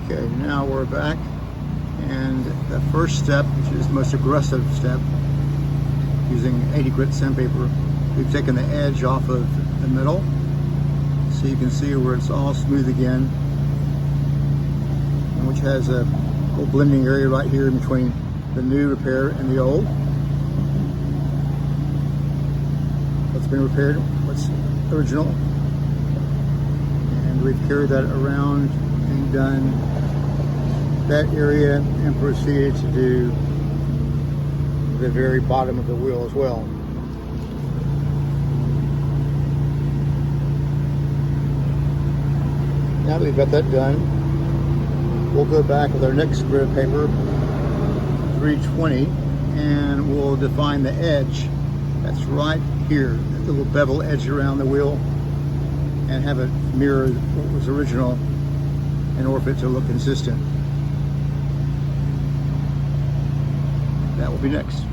Okay, now we're back, and the first step, which is the most aggressive step, using 80 grit sandpaper, we've taken the edge off of the middle, so you can see where it's all smooth again, and which has a little blending area right here in between the new repair and the old. What's been repaired, what's original, and we've carried that around and done that area and proceeded to do the very bottom of the wheel as well. Now that we've got that done, we'll go back with our next grid of paper, 320, and we'll define the edge. That's right here, that little bevel edge around the wheel, and have it mirror what was original in order for it to look consistent. That will be next.